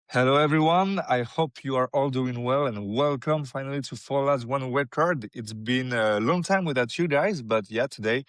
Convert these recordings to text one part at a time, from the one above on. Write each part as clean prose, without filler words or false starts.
Hello, everyone. I hope you are all doing well and welcome finally to Fall One Red Card. It's been a long time without you guys, but yeah, today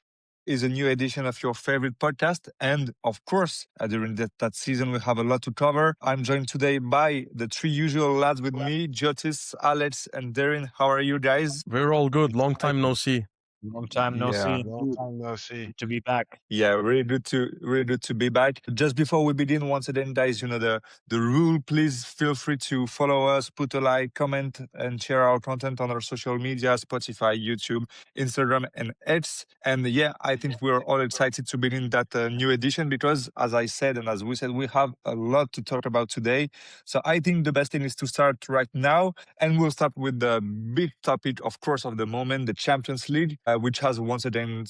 is a new edition of your favorite podcast. And of course, during that season, we have a lot to cover. I'm joined today by the three usual lads with me, Jotis, Alex, and Darren. How are you guys? We're all good. Long time no see. Long time no Yeah. see. Long time no see. Good to be back. Yeah, really good to be back. Just before we begin, once again, guys, you know the rule. Please feel free to follow us, put a like, comment, and share our content on our social media, Spotify, YouTube, Instagram, and X. And yeah, I think we're all excited to begin that new edition because, as I said and as we said, we have a lot to talk about today. So I think the best thing is to start right now, and we'll start with the big topic, of course, of the moment, the Champions League, which has once again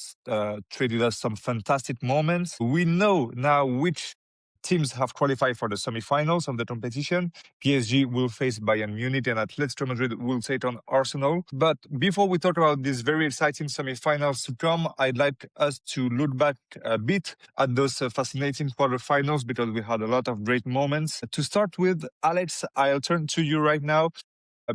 traded us some fantastic moments. We know now which teams have qualified for the semi-finals of the competition. PSG will face Bayern Munich and Atletico Madrid will take on Arsenal. But before we talk about these very exciting semi-finals to come, I'd like us to look back a bit at those fascinating quarterfinals because we had a lot of great moments. To start with, Alex, I'll turn to you right now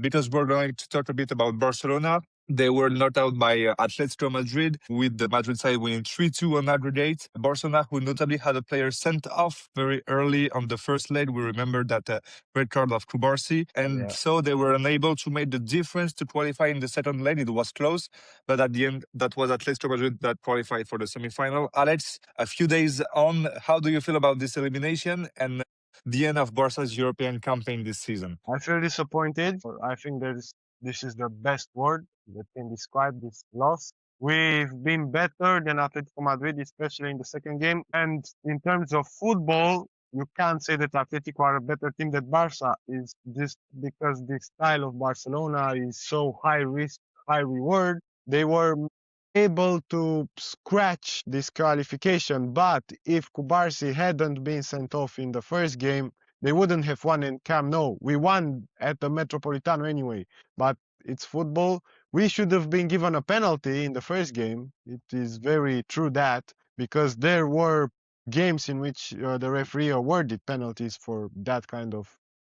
because we're going to talk a bit about Barcelona. They were knocked out by Atletico Madrid, with the Madrid side winning 3-2 on aggregate. Barcelona, who notably had a player sent off very early on the first leg. We remember that red card of Kubarsi. And so they were unable to make the difference to qualify in the second leg. It was close, but at the end, that was Atletico Madrid that qualified for the semi-final. Alex, a few days on, how do you feel about this elimination and the end of Barca's European campaign this season? I feel disappointed. I think this is the best word that can describe this loss. We've been better than Atletico Madrid, especially in the second game. And in terms of football, you can't say that Atletico are a better team than Barca. Is just because the style of Barcelona is so high risk, high reward. They were able to scratch this qualification, but if Kubarsi hadn't been sent off in the first game, they wouldn't have won in Camp Nou. We won at the Metropolitano anyway, but it's football. We should have been given a penalty in the first game. It is very true that, because there were games in which the referee awarded penalties for that kind of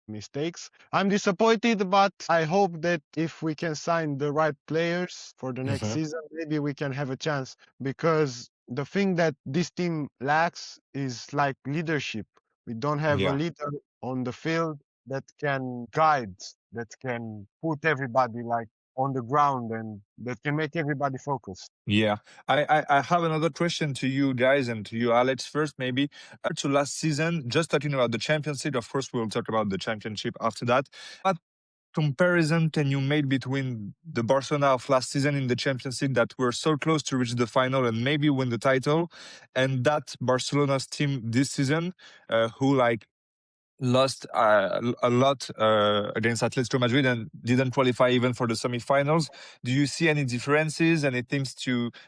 mistakes. I'm disappointed, but I hope that if we can sign the right players for the next season, maybe we can have a chance, because the thing that this team lacks is like leadership. We don't have a leader on the field that can guide, that can put everybody like on the ground and that can make everybody focus. Yeah, I have another question to you guys and to you, Alex, first, maybe. To last season, just talking about the Champions League, of course, we'll talk about the championship after that. What comparison can you make between the Barcelona of last season in the Champions League that were so close to reach the final and maybe win the title, and that Barcelona's team this season, who lost a lot against Atletico Madrid and didn't qualify even for the semi-finals? Do you see any differences, any things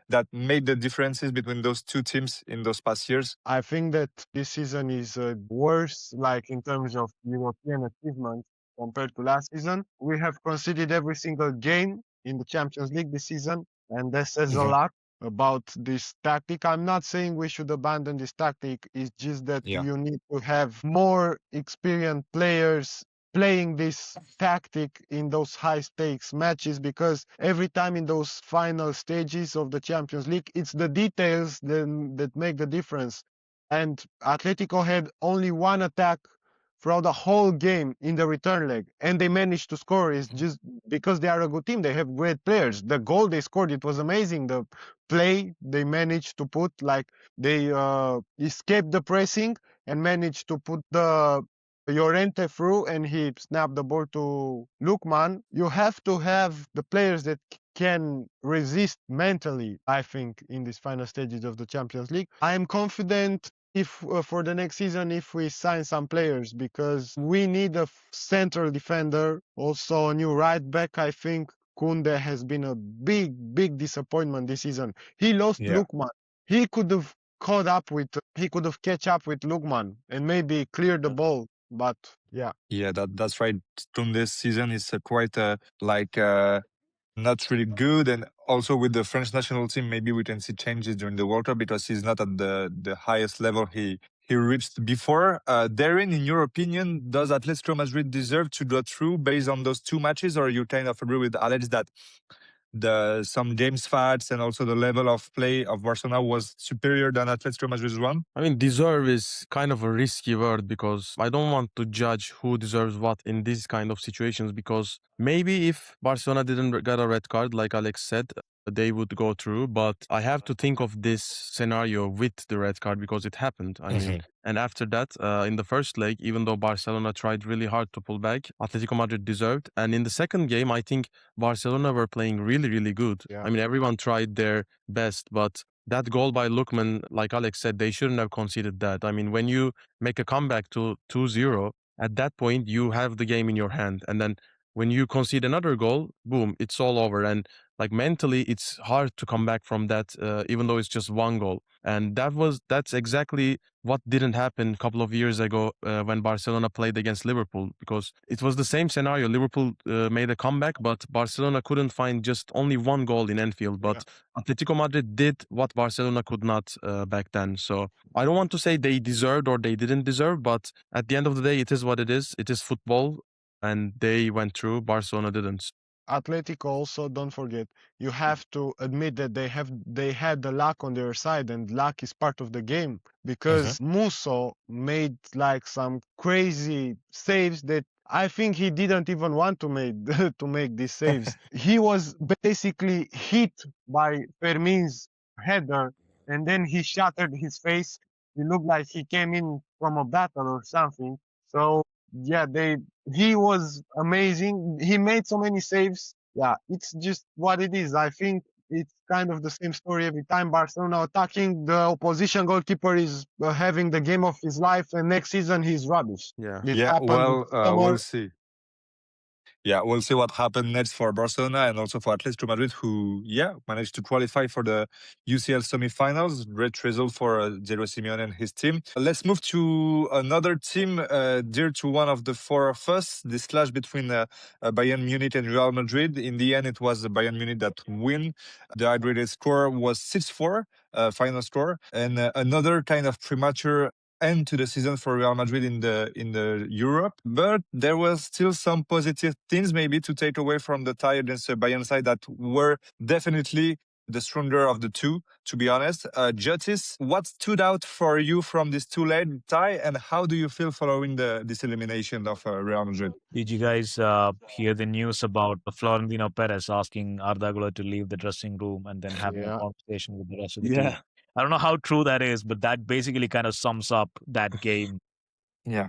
that made the differences between those two teams in those past years? I think that this season is worse, like in terms of European achievements compared to last season. We have conceded every single game in the Champions League this season, and that says a lot about this tactic. I'm not saying we should abandon this tactic. It's just that you need to have more experienced players playing this tactic in those high stakes matches, because every time in those final stages of the Champions League, it's the details that make the difference. And Atletico had only one attack throughout the whole game in the return leg, and they managed to score. Is just because they are a good team. They have great players. The goal they scored, it was amazing. The play they managed to put, like they escaped the pressing and managed to put the Llorente through, and he snapped the ball to Lukman. You have to have the players that can resist mentally, I think, in these final stages of the Champions League. I am confident if for the next season, if we sign some players, because we need a central defender, also a new right back. I think Kunde has been a big disappointment this season. He lost Lukman. He could have caught up with, he could have catch up with Lukman and maybe clear the ball. But yeah. Yeah, that's right. This season is quite not really good, and also with the French national team, maybe we can see changes during the World Cup because he's not at the highest level he he reached before. Darren, in your opinion, does Atletico Madrid deserve to go through based on those two matches, or you kind of agree with Alex that some James facts and also the level of play of Barcelona was superior than Atletico Madrid's one? I mean, deserve is kind of a risky word because I don't want to judge who deserves what in these kind of situations, because maybe if Barcelona didn't get a red card, like Alex said, they would go through. But I have to think of this scenario with the red card because it happened. I mean, and after that, in the first leg, even though Barcelona tried really hard to pull back, Atletico Madrid deserved. And in the second game, I think Barcelona were playing really, really good. Yeah. I mean, everyone tried their best, but that goal by Lookman, like Alex said, they shouldn't have conceded that. I mean, when you make a comeback to 2-0, at that point, you have the game in your hand. And then when you concede another goal, boom, it's all over. And like mentally, it's hard to come back from that, even though it's just one goal. And that's exactly what didn't happen a couple of years ago when Barcelona played against Liverpool, because it was the same scenario. Liverpool made a comeback, but Barcelona couldn't find just only one goal in Anfield. But Atletico Madrid did what Barcelona could not back then. So I don't want to say they deserved or they didn't deserve, but at the end of the day, it is what it is. It is football, and they went through. Barcelona didn't. Atletico also, don't forget, you have to admit that they had the luck on their side, and luck is part of the game, because Musso made like some crazy saves that I think he didn't even want to make to make these saves. He was basically hit by Fermin's header, and then he shattered his face. He looked like he came in from a battle or something. So yeah, he was amazing. He made so many saves. Yeah, it's just what it is. I think it's kind of the same story every time. Barcelona attacking, the opposition goalkeeper is having the game of his life, and next season he's rubbish. Yeah. It Yeah, happened well, summer. we'll see. Yeah, we'll see what happened next for Barcelona and also for Atletico Madrid, who, managed to qualify for the UCL semifinals. Great result for Diego Simeone and his team. Let's move to another team dear to one of the four of us, this clash between Bayern Munich and Real Madrid. In the end, it was Bayern Munich that win. The aggregate score was 6-4, final score. And another kind of premature end to the season for Real Madrid in the Europe, but there was still some positive things maybe to take away from the tie against the Bayern side that were definitely the stronger of the two, to be honest. Jotis, what stood out for you from this two-leg tie, and how do you feel following this elimination of Real Madrid? Did you guys hear the news about Florentino Perez asking Arda Güler to leave the dressing room and then having a conversation with the rest of the team? I don't know how true that is, but that basically kind of sums up that game. Yeah.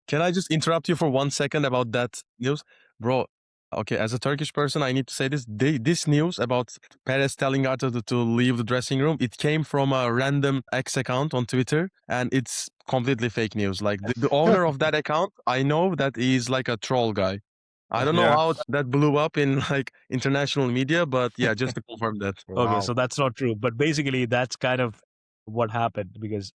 Can I just interrupt you for 1 second about that news? Bro, okay, as a Turkish person, I need to say this. This news about Perez telling Arda to leave the dressing room, it came from a random X account on Twitter, and it's completely fake news. Like, the owner of that account, I know that he's like a troll guy. I don't know how that blew up in like international media, but yeah, just to confirm that. Okay, so that's not true. But basically, that's kind of what happened, because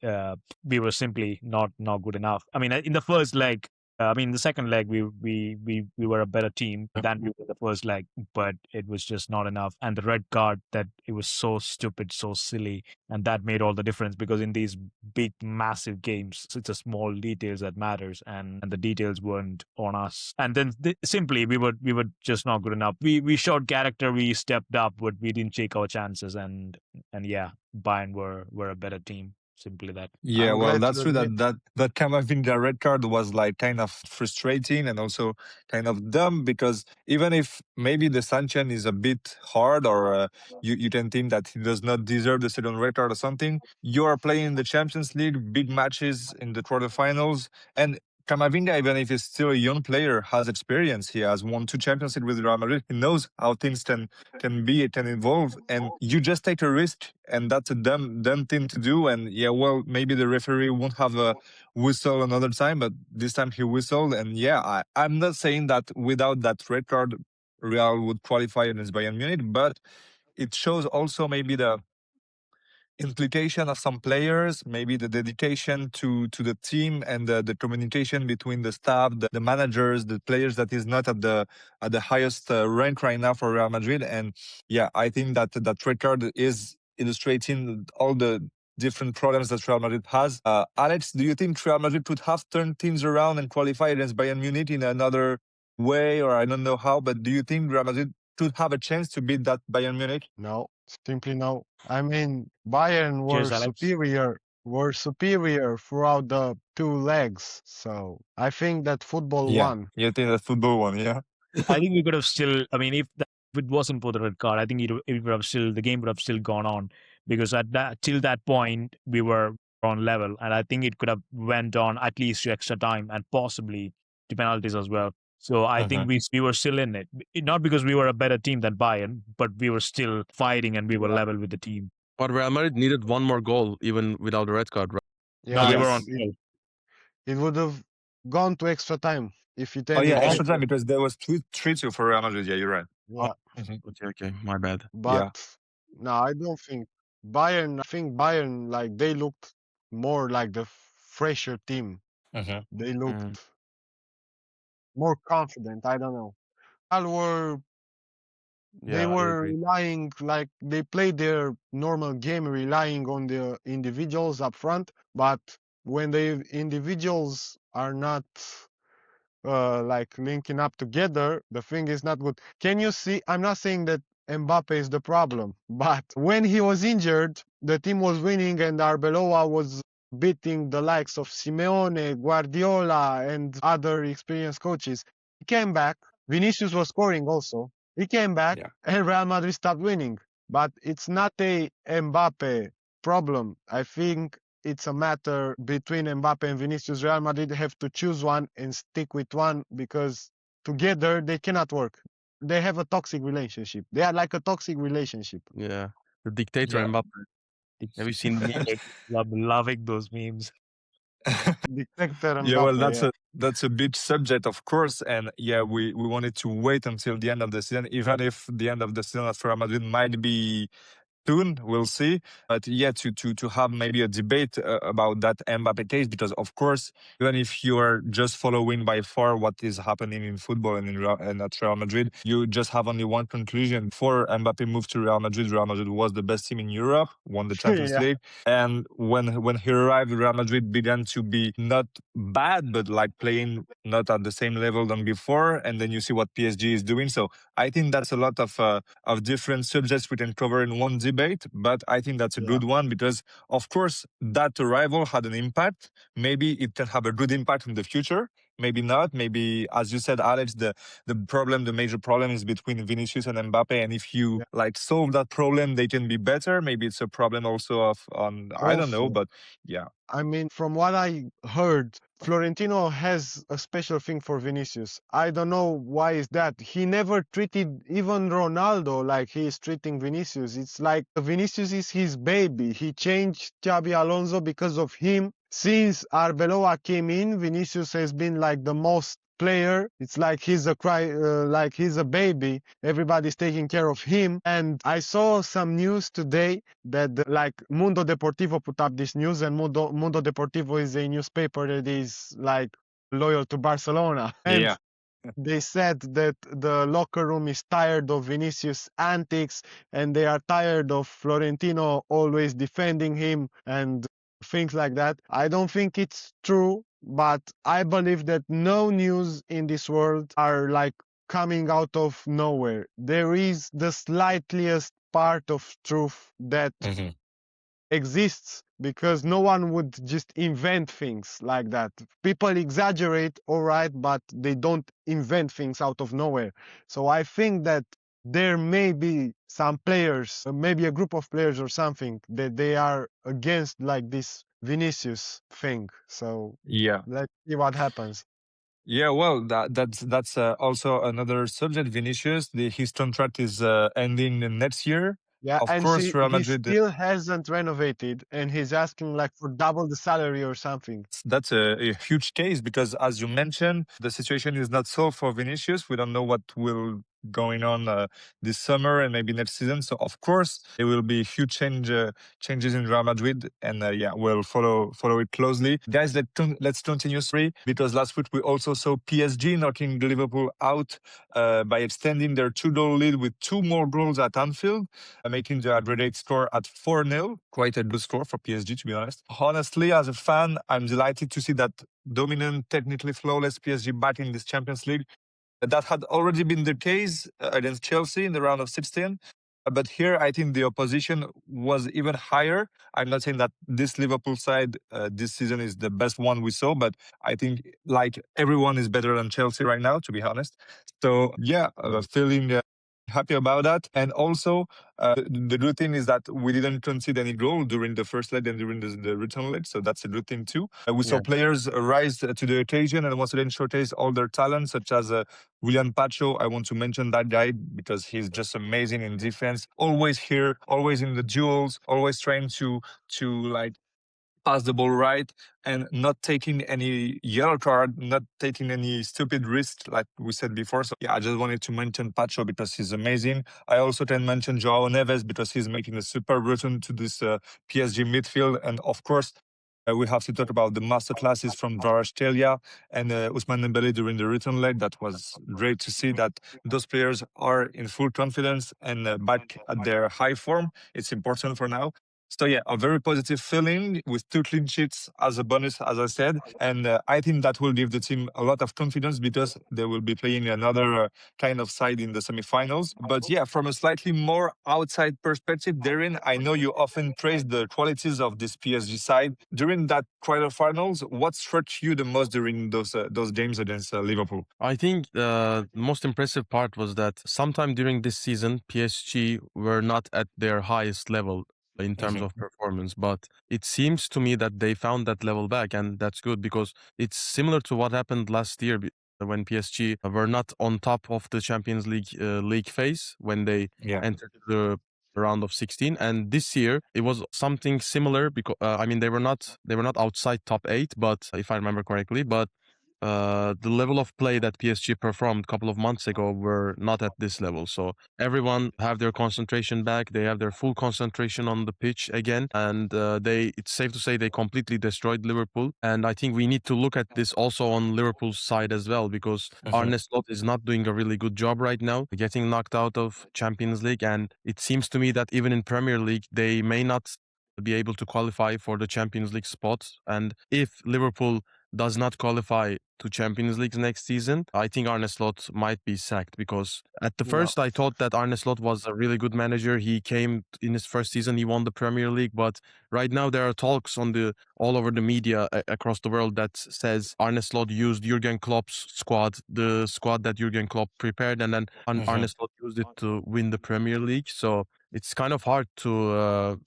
we were simply not good enough. I mean, in the first leg, the second leg, we were a better team than we were in the first leg, but it was just not enough. And the red card, that it was so stupid, so silly, and that made all the difference, because in these big, massive games, it's the small details that matters, and the details weren't on us. And then simply, we were just not good enough. We showed character, we stepped up, but we didn't take our chances, and yeah, Bayern were a better team. Simply that. Yeah, I'm well, glad that's to true admit. that Camavinga red card was like kind of frustrating and also kind of dumb, because even if maybe the sanction is a bit hard, or you can think that he does not deserve the second red card or something, you are playing in the Champions League, big matches in the quarterfinals, and Camavinga, even if he's still a young player, has experience. He has won 2 Champions League with Real Madrid. He knows how things can be, it can evolve, and you just take a risk, and that's a dumb thing to do. And yeah, well, maybe the referee won't have a whistle another time, but this time he whistled. And yeah, I'm not saying that without that red card, Real would qualify against Bayern Munich, but it shows also maybe the implication of some players, maybe the dedication to the team, and the communication between the staff, the managers, the players, that is not at the highest rank right now for Real Madrid. And yeah, I think that red card is illustrating all the different problems that Real Madrid has. Alex, do you think Real Madrid could have turned things around and qualify against Bayern Munich in another way, or I don't know how, but do you think Real Madrid could have a chance to beat that Bayern Munich? No, simply no. I mean, Bayern Cheers, Alex. were superior throughout the two legs. So I think that football Yeah, won. you think that football one, yeah? I think we could have still. I mean, if it wasn't for the red card, I think it would have still the game would have still gone on because at that till that point we were on level, and I think it could have went on at least to extra time and possibly to penalties as well. So I think we were still in it, not because we were a better team than Bayern, but we were still fighting and we were Yeah. level with the team. But Real Madrid needed one more goal even without the red card, right? No, Yeah, they were on. it would have gone to extra time if it Oh ended. yeah, extra Also- time because there was 3-2 for Real Madrid. Yeah, you're right. Yeah, Okay, my bad. but no, I don't think Bayern. I think Bayern, like, they looked more like the fresher team. They looked more confident. I don't know. They Yeah, I were agree. relying, like, they played their normal game, relying on the individuals up front. But when the individuals are not like linking up together, the thing is not good. Can you see? I'm not saying that Mbappe is the problem, but when he was injured, the team was winning and Arbeloa was beating the likes of Simeone, Guardiola, and other experienced coaches. He came back. Vinicius was scoring also. He came back and Real Madrid stopped winning. But it's not a Mbappe problem. I think it's a matter between Mbappe and Vinicius. Real Madrid have to choose one and stick with one because together they cannot work. They have a toxic relationship. They are like a toxic relationship. Yeah, the dictator Yeah. Mbappe. Have you seen the memes? loving those memes. Dictator Yeah, well, Mbappe. that's a big subject, of course, and yeah, we wanted to wait until the end of the season, even if the end of the season at Real Madrid might be soon, we'll see. But yeah, to have maybe a debate about that Mbappe case, because of course, even if you are just following by far what is happening in football and at Real Madrid, you just have only one conclusion. Before Mbappe moved to Real Madrid was the best team in Europe, won the Champions Yeah. League, and when he arrived, Real Madrid began to be not bad, but like playing not at the same level than before. And then you see what PSG is doing. So I think that's a lot of different subjects we can cover in one debate, but I think that's a good one because, of course, that arrival had an impact. Maybe it can have a good impact in the future. Maybe not. Maybe, as you said, Alex, the major problem is between Vinicius and Mbappe. And if you like solve that problem, they can be better. Maybe it's a problem also I don't know, but yeah. I mean, from what I heard, Florentino has a special thing for Vinicius. I don't know why is that. He never treated even Ronaldo like he is treating Vinicius. It's like Vinicius is his baby. He changed Xabi Alonso because of him. Since Arbeloa came in, Vinicius has been like the most player. It's like he's like he's a baby. Everybody's taking care of him. And I saw some news today that like Mundo Deportivo put up this news, and Mundo Deportivo is a newspaper that is like loyal to Barcelona. And they said that the locker room is tired of Vinicius' antics and they are tired of Florentino always defending him and things like that. I don't think it's true, but I believe that no news in this world are like coming out of nowhere. There is the slightest part of truth that exists because no one would just invent things like that. People exaggerate, all right, but they don't invent things out of nowhere. So I think that there may be some players, maybe a group of players or something, that they are against like this Vinicius thing. So let's see what happens. Yeah, well, that's also another subject. Vinicius, his contract is ending next year. Yeah, Of and course, see, Real he Madrid. still hasn't renovated, and he's asking like for double the salary or something. That's a huge case because, as you mentioned, the situation is not solved for Vinicius. We don't know what will going on this summer and maybe next season. So of course there will be huge changes in Real Madrid, and yeah, we'll follow it closely. Guys, let's continue because last week we also saw PSG knocking Liverpool out by extending their 2-goal lead with 2 more goals at Anfield, making the aggregate score at 4-0. Quite a good score for PSG, to be honest. Honestly, as a fan, I'm delighted to see that dominant, technically flawless PSG back in this Champions League. That had already been the case against Chelsea in the round of 16. But here, I think the opposition was even higher. I'm not saying that this Liverpool side this season is the best one we saw, but I think like everyone is better than Chelsea right now, to be honest. So yeah, feeling happy about that. And also, the good thing is that we didn't concede any goal during the first leg and during the return leg, so that's a good thing too. We saw players rise to the occasion and once again showcase all their talents, such as William Pacho. I want to mention that guy because he's just amazing in defense. Always here, always in the duels, always trying to like pass the ball right and not taking any yellow card, not taking any stupid risk, like we said before. So yeah, I just wanted to mention Pacho because he's amazing. I also can mention Joao Neves because he's making a super return to this PSG midfield. And of course, we have to talk about the masterclasses from Kvaratskhelia and Ousmane Dembele during the return leg. That was great to see that those players are in full confidence and back at their high form. It's important for now. So yeah, a very positive feeling with 2 clean sheets as a bonus, as I said. And I think that will give the team a lot of confidence because they will be playing another kind of side in the semifinals. But yeah, from a slightly more outside perspective, Darren, I know you often praise the qualities of this PSG side. During that quarterfinals, what struck you the most during those games against Liverpool? I think the most impressive part was that sometime during this season, PSG were not at their highest level in terms of performance, but it seems to me that they found that level back, and that's good because it's similar to what happened last year when PSG were not on top of the Champions League phase when they Yeah. entered the round of 16, and this year it was something similar because I mean they were not outside top 8, but if I remember correctly, but the level of play that PSG performed a couple of months ago were not at this level. So everyone have their concentration back. They have their full concentration on the pitch again, and it's safe to say they completely destroyed Liverpool. And I think we need to look at this also on Liverpool's side as well because Arne Slot is not doing a really good job right now, getting knocked out of Champions League, and it seems to me that even in Premier League they may not be able to qualify for the Champions League spot. And if Liverpool does not qualify to Champions League next season, I think Arne Slot might be sacked because at the first I thought that Arne Slot was a really good manager. He came in his first season, he won the Premier League, but right now there are talks all over the media across the world that says Arne Slot used Jurgen Klopp's squad, the squad that Jurgen Klopp prepared, and then Arne Slot used it to win the Premier League. So it's kind of hard to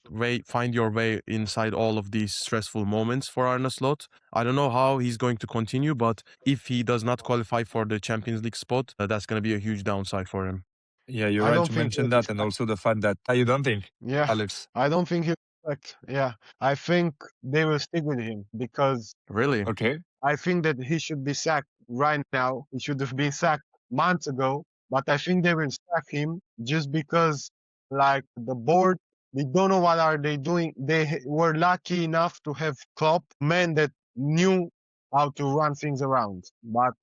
find your way inside all of these stressful moments for Arne Slot. I don't know how he's going to continue, but if he does not qualify for the Champions League spot, that's going to be a huge downside for him. Yeah, you're I right don't to think mention he'll be that, and also the fact that you don't think, Yeah, Alex. I don't think he'll be sacked. Yeah, I think they will stick with him because Really? Okay. I think that he should be sacked right now. He should have been sacked months ago, but I think they will sack him just because, like the board, they don't know what are they doing. They were lucky enough to have Klopp, man that knew how to run things around, but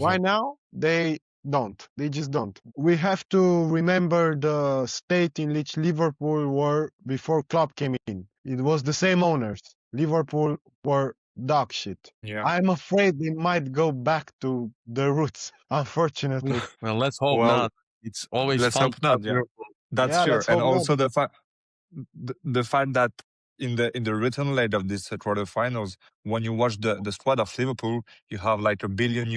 right now they don't. They just don't. We have to remember the state in which Liverpool were before Klopp came in. It was the same owners. Liverpool were dog shit. Yeah. I'm afraid they might go back to the roots, unfortunately. Well, let's hope Well, not. It's always let's fun hope to not. have Yeah, Liverpool. that's Yeah, sure. let's And hope not. also the fact that in the written leg of this quarterfinals, when you watch the squad of Liverpool, you have like €1 billion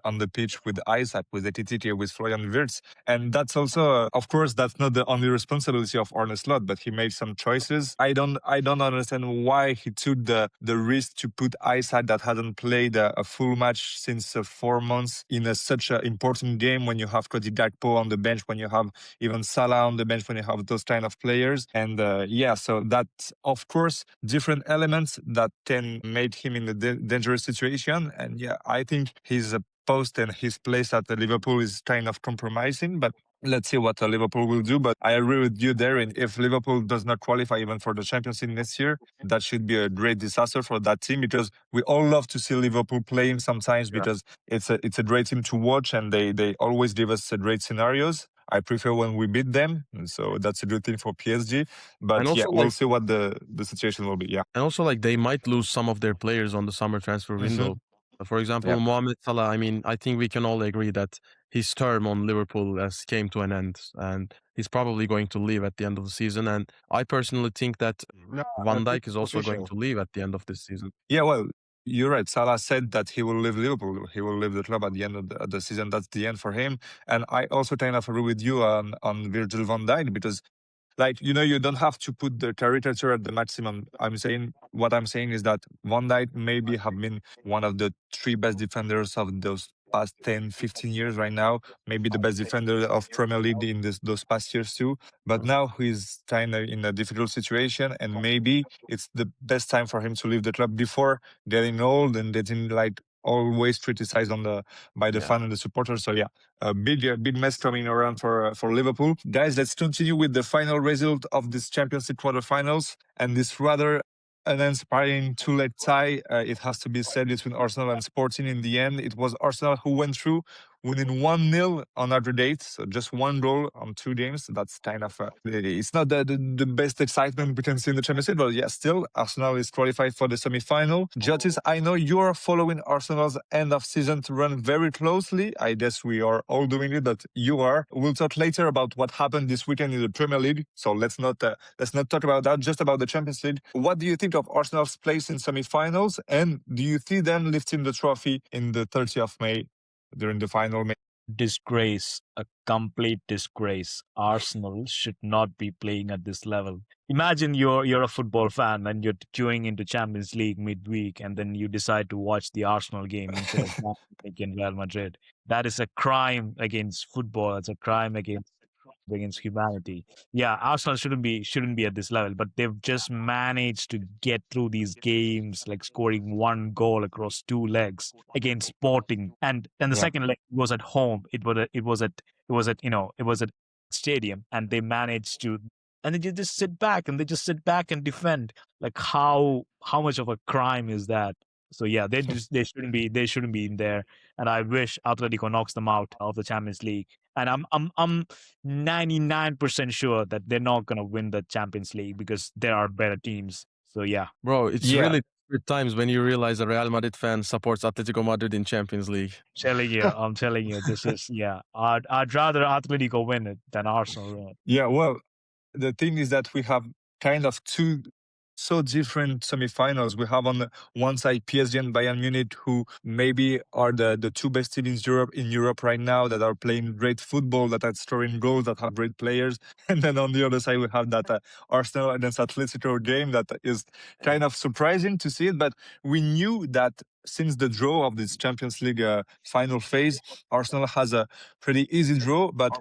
on the pitch with Isaac, with Etitike, with Florian Wirtz, and that's also, of course, that's not the only responsibility of Arne Slot, but he made some choices. I don't understand why he took the risk to put Isaac that hadn't played a full match since 4 months in such an important game when you have Cody Gakpo on the bench, when you have even Salah on the bench, when you have those kind of players, and yeah, so that's of course different elements that can make him in a dangerous situation. And yeah, I think he's post and his place at the Liverpool is kind of compromising. But let's see what Liverpool will do. But I agree with you, Darren. If Liverpool does not qualify even for the Champions League next year, that should be a great disaster for that team, because we all love to see Liverpool playing sometimes, because it's a great team to watch, and they always give us great scenarios. I prefer when we beat them, so that's a good thing for PSG. But And yeah, also, we'll like, see what the situation will be. Yeah. and also, like, they might lose some of their players on the summer transfer window. For example, Yeah. Mohamed Salah, I mean, I think we can all agree that his term on Liverpool has came to an end, and he's probably going to leave at the end of the season. And I personally think that No, Van it's Dijk is also going official. to leave at the end of this season. Yeah, well, you're right. Salah said that he will leave Liverpool. He will leave the club at the end of the season. That's the end for him. And I also kind of agree with you on Virgil van Dijk, because, like, you don't have to put the caricature at the maximum. What I'm saying is that Van Dijk maybe have been one of the three best defenders of those past 10, 15 years right now, maybe the best defender of Premier League in those past years too. But now he's kind of in a difficult situation, and maybe it's the best time for him to leave the club before getting old and getting, like, always criticized by the fan and the supporters. So yeah, a big mess coming around for Liverpool. Guys, let's continue with the final result of this Champions League quarterfinals, and this rather an inspiring two-leg tie. It has to be said, between Arsenal and Sporting. In the end, it was Arsenal who went through, winning 1-0 on aggregate, so just one goal on two games. That's kind of it's not the best excitement we can see in the Champions League, but yeah, still Arsenal is qualified for the semi-final. Jotis, I know you are following Arsenal's end of season to run very closely. I guess we are all doing it, but you are. We'll talk later about what happened this weekend in the Premier League, so let's not talk about that. Just about the Champions League. What do you think of Arsenal's place in semi-finals, and do you see them lifting the trophy in the 30th of May? During the final. Disgrace, a complete disgrace. Arsenal should not be playing at this level. Imagine you're a football fan and you're queuing into Champions League midweek, and then you decide to watch the Arsenal game instead of Bayern Munich and Real Madrid. That is a crime against football. It's a crime against humanity. Yeah, Arsenal shouldn't be at this level, but they've just managed to get through these games, like scoring one goal across two legs against Sporting, and then the second leg was at home. It was at stadium, and they managed to. And they just sit back and defend. Like, how much of a crime is that? So yeah, they shouldn't be in there, and I wish Atletico knocks them out of the Champions League. And I'm 99% sure that they're not gonna win the Champions League because there are better teams. So yeah, Bro, it's Yeah. really weird times when you realize a Real Madrid fan supports Atletico Madrid in Champions League. I'm telling you, this is I'd rather Atletico win it than Arsenal win it. Yeah, well, the thing is that we have kind of two so different semifinals. We have on the one side PSG and Bayern Munich, who maybe are the two best teams in Europe right now, that are playing great football, that are scoring goals, that have great players. And then on the other side, we have that Arsenal against Atletico game that is kind of surprising to see it. But we knew that since the draw of this Champions League final phase, Arsenal has a pretty easy draw. But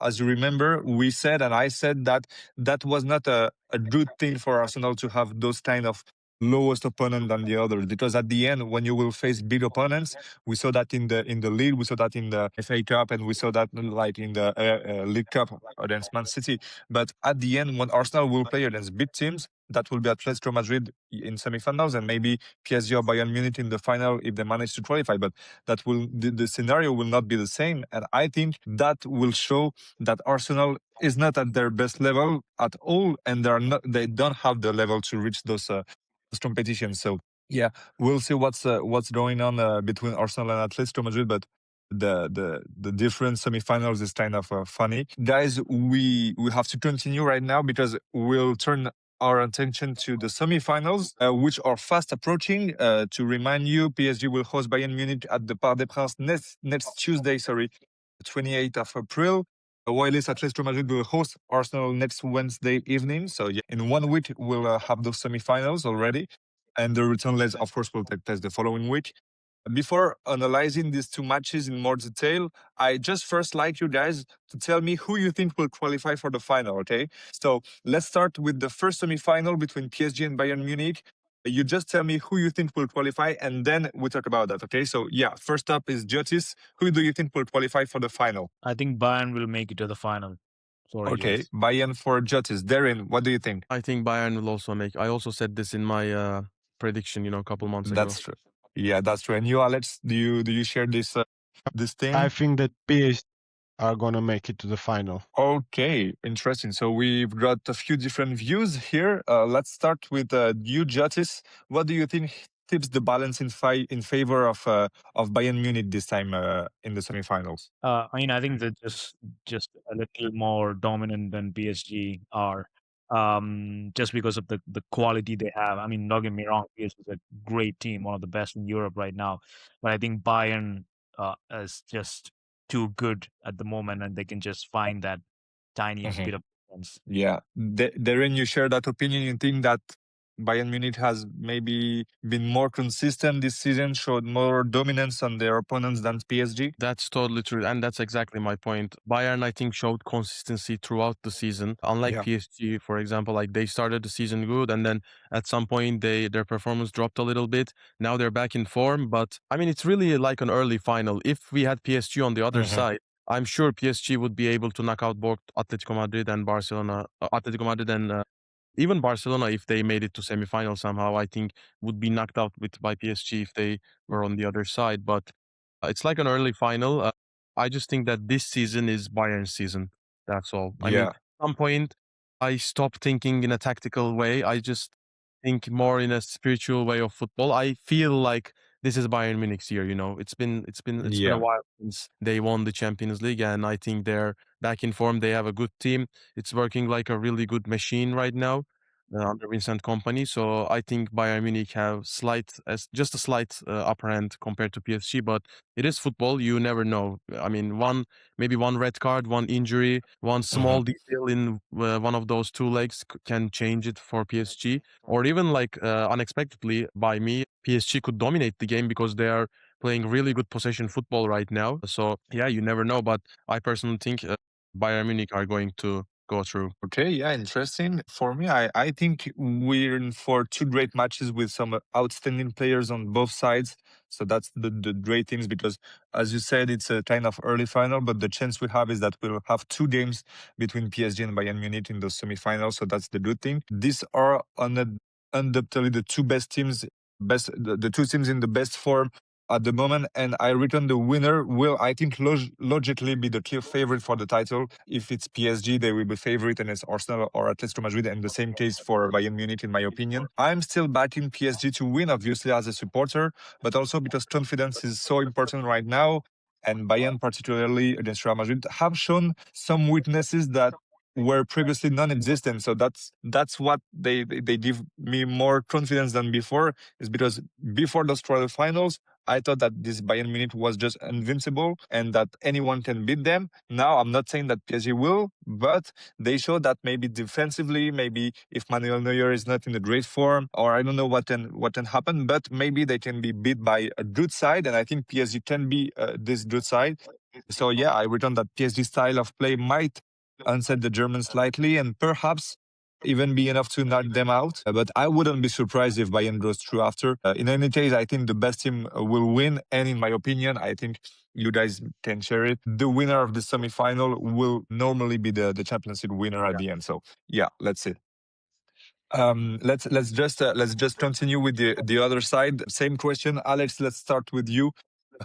as you remember, we said, and I said, that that was not a good thing for Arsenal to have those kind of lowest opponent than the others, because at the end, when you will face big opponents, we saw that in the league, we saw that in the FA Cup, and we saw that, like, in the League Cup against Man City. But at the end, when Arsenal will play against big teams, that will be Atletico Madrid in semi-finals, and maybe PSG or Bayern Munich in the final if they manage to qualify. But the scenario will not be the same, and I think that will show that Arsenal is not at their best level at all, and they don't have the level to reach those competitions. So yeah, we'll see what's going on between Arsenal and Atletico Madrid, but the different semifinals is kind of funny. Guys, we have to continue right now, because we'll turn our attention to the semifinals, which are fast approaching. To remind you, PSG will host Bayern Munich at the Parc des Princes next Tuesday, 28th of April. While Atletico Madrid will host Arsenal next Wednesday evening. So yeah, in 1 week, we'll have those semifinals already. And the return legs, of course, will take place the following week. Before analyzing these two matches in more detail, I just first like you guys to tell me who you think will qualify for the final, okay? So let's start with the first semifinal between PSG and Bayern Munich. You just tell me who you think will qualify, and then we talk about that. Okay? So yeah, first up is Jotis. Who do you think will qualify for the final? I think Bayern will make it to the final. Sorry, Okay, Jonas. Bayern for Jotis. Darren, what do you think? I think Bayern will also make. I also said this in my prediction, a couple months ago. That's true. Yeah, that's true. And you, Alex, do you share this thing? I think that PSG are gonna make it to the final. Okay, interesting. So we've got a few different views here. Let's start with you, Jotis. What do you think tips the balance in favor of Bayern Munich this time in the semifinals? I mean, I think they're just a little more dominant than PSG are, just because of the quality they have. I mean, don't get me wrong, PSG is a great team, one of the best in Europe right now. But I think Bayern is just too good at the moment, and they can just find that tiny Mhm. bit of difference. Yeah, Darren, you share that opinion. You think that Bayern Munich has maybe been more consistent this season, showed more dominance on their opponents than PSG? That's totally true, and that's exactly my point. Bayern, I think, showed consistency throughout the season. Unlike Yeah. PSG, for example, like they started the season good, and then at some point their performance dropped a little bit. Now they're back in form, but I mean, it's really like an early final. If we had PSG on the other Mhm. side, I'm sure PSG would be able to knock out both Atletico Madrid and Barcelona, Atletico Madrid and even Barcelona, if they made it to semifinal somehow, I think would be knocked out by PSG if they were on the other side. But it's like an early final. I just think that this season is Bayern's season. That's all. I mean, Yeah. at some point, I stopped thinking in a tactical way. I just think more in a spiritual way of football. I feel like this is Bayern Munich's year. It's been a Yeah. while since they won the Champions League, and I think they're back in form. They have a good team. It's working like a really good machine right now under Vincent Company. So I think Bayern Munich have just a slight upper hand compared to PSG. But it is football. You never know. I mean, maybe one red card, one injury, one small detail in one of those two legs can change it for PSG. Or even like unexpectedly by me, PSG could dominate the game because they are playing really good possession football right now. So yeah, you never know. But I personally think Bayern Munich are going to go through. Okay, yeah, interesting. For me, I think we're in for two great matches with some outstanding players on both sides. So that's the great things because, as you said, it's a kind of early final, but the chance we have is that we'll have two games between PSG and Bayern Munich in the semifinals. So that's the good thing. These are undoubtedly the two best teams, the two teams in the best form at the moment, and I reckon the winner will, I think, logically be the clear favorite for the title. If it's PSG, they will be favorite, and it's Arsenal or Atletico Madrid, and the same case for Bayern Munich, in my opinion. I'm still backing PSG to win, obviously, as a supporter, but also because confidence is so important right now, and Bayern, particularly against Real Madrid, have shown some weaknesses that were previously non-existent. So that's what they give me more confidence than before, is because before those quarterfinals, I thought that this Bayern Munich was just invincible and that anyone can beat them. Now, I'm not saying that PSG will, but they show that maybe defensively, maybe if Manuel Neuer is not in a great form, or I don't know what can happen, but maybe they can be beat by a good side, and I think PSG can be this good side. So yeah, I return that PSG style of play might unset the Germans slightly and perhaps even be enough to knock them out. But I wouldn't be surprised if Bayern goes through after. In any case, I think the best team will win. And in my opinion, I think you guys can share it. The winner of the semifinal will normally be the Champions League winner at the end. So yeah, let's see. Let's just continue with the other side. Same question, Alex. Let's start with you.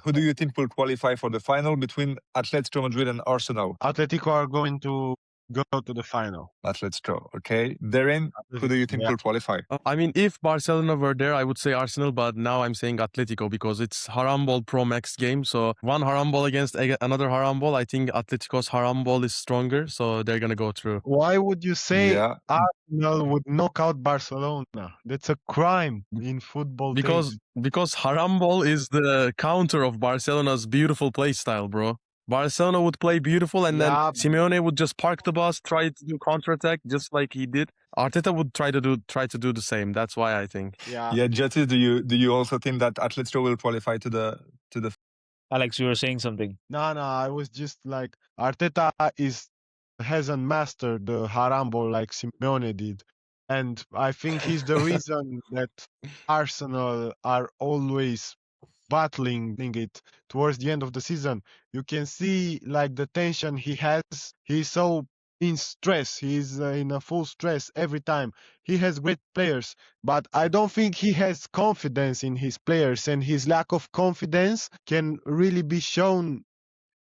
Who do you think will qualify for the final between Atletico Madrid and Arsenal? Atletico are going to go to the final. Atletico, okay. Darren, who do you think Yeah. will qualify? I mean, if Barcelona were there, I would say Arsenal, but now I'm saying Atletico because it's Harambol Pro Max game. So one Harambol against another Harambol. I think Atletico's Harambol is stronger, so they're gonna go through. Why would you say Yeah, Arsenal would knock out Barcelona? That's a crime in football Because Harambol is the counter of Barcelona's beautiful play style, bro. Barcelona would play beautiful, and then Yeah. Simeone would just park the bus, try to do counterattack, just like he did. Arteta would try to do the same. That's why I think. Yeah. yeah. Jesse, do you also think that Atletico will qualify to the? Alex, you were saying something. No, I was just like Arteta hasn't mastered the Harambol like Simeone did. And I think he's the reason that Arsenal are always battling it towards the end of the season. You can see like the tension he has. He's so in stress. He's in a full stress every time. He has great players, but I don't think he has confidence in his players, and his lack of confidence can really be shown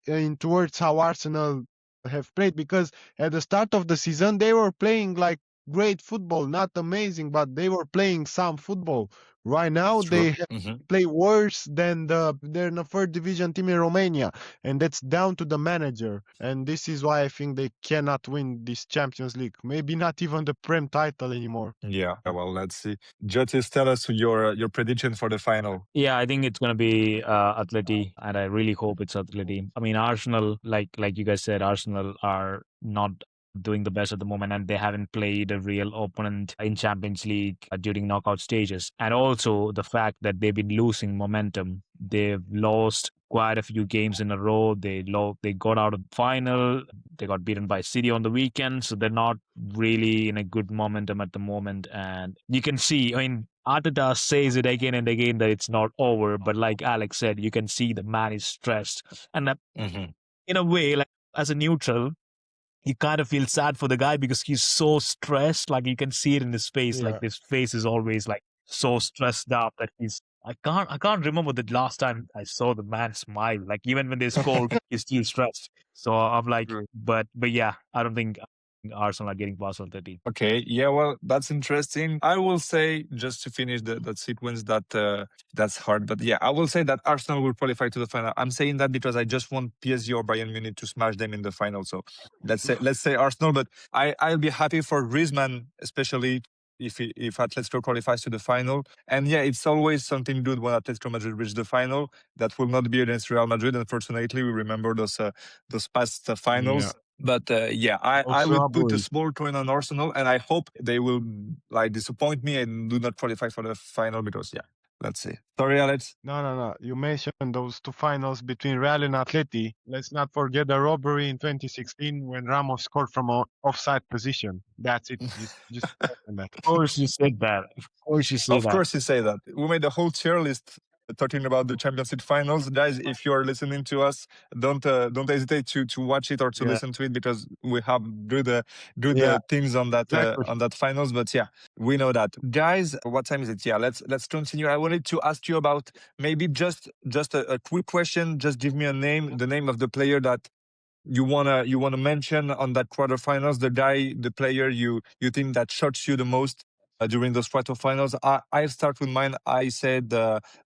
in towards how Arsenal have played, because at the start of the season they were playing like great football, not amazing, but they were playing some football. Right now It's true. they play worse than they're in a third division team in Romania, and that's down to the manager. And this is why I think they cannot win this Champions League. Maybe not even the Prem title anymore. Yeah, well, let's see. Jotis, tell us your prediction for the final. Yeah, I think it's going to be Atleti, and I really hope it's Atleti. I mean, Arsenal, like you guys said, Arsenal are not doing the best at the moment, and they haven't played a real opponent in Champions League during knockout stages. And also the fact that they've been losing momentum. They've lost quite a few games in a row. They got out of the final. They got beaten by City on the weekend, so they're not really in a good momentum at the moment. And you can see, I mean, Arteta says it again and again that it's not over, but like Alex said, you can see the man is stressed. And in a way, like as a neutral, you kind of feel sad for the guy because he's so stressed. Like you can see it in his face. Yeah. Like his face is always like so stressed out that he's. I can't remember the last time I saw the man smile. Like even when they score, he's still stressed. So I'm like, True. but yeah, I don't think Arsenal are getting past 13. Okay, yeah, well, that's interesting. I will say, just to finish that sequence, that that's hard, but yeah, I will say that Arsenal will qualify to the final. I'm saying that because I just want PSG or Bayern Munich to smash them in the final. So let's say Arsenal, but I'll be happy for Griezmann, especially if Atletico qualifies to the final. And yeah, it's always something good when Atletico Madrid reach the final. That will not be against Real Madrid. Unfortunately, we remember those past finals. Yeah. But yeah, I Also will put a Abu. small coin on Arsenal, and I hope they will like disappoint me and do not qualify for the final because yeah, let's see. Sorry, Alex. No. You mentioned those two finals between Real and Atleti. Let's not forget the robbery in 2016 when Ramos scored from an offside position. That's it. Just mention that. Of course you said that. Of course you say Of that. course, you say that. We made a whole tier list talking about the Champions League finals, guys. If you are listening to us, don't hesitate to watch it or to Yeah. listen to it because we have good Yeah. things on Exactly. that finals. But yeah, we know that, guys. What time is it? Yeah, let's continue. I wanted to ask you about maybe just a quick question. Just give me the name of the player that you wanna mention on that quarterfinals, the player you think that shocks you the most during those quarterfinals. I'll start with mine. I said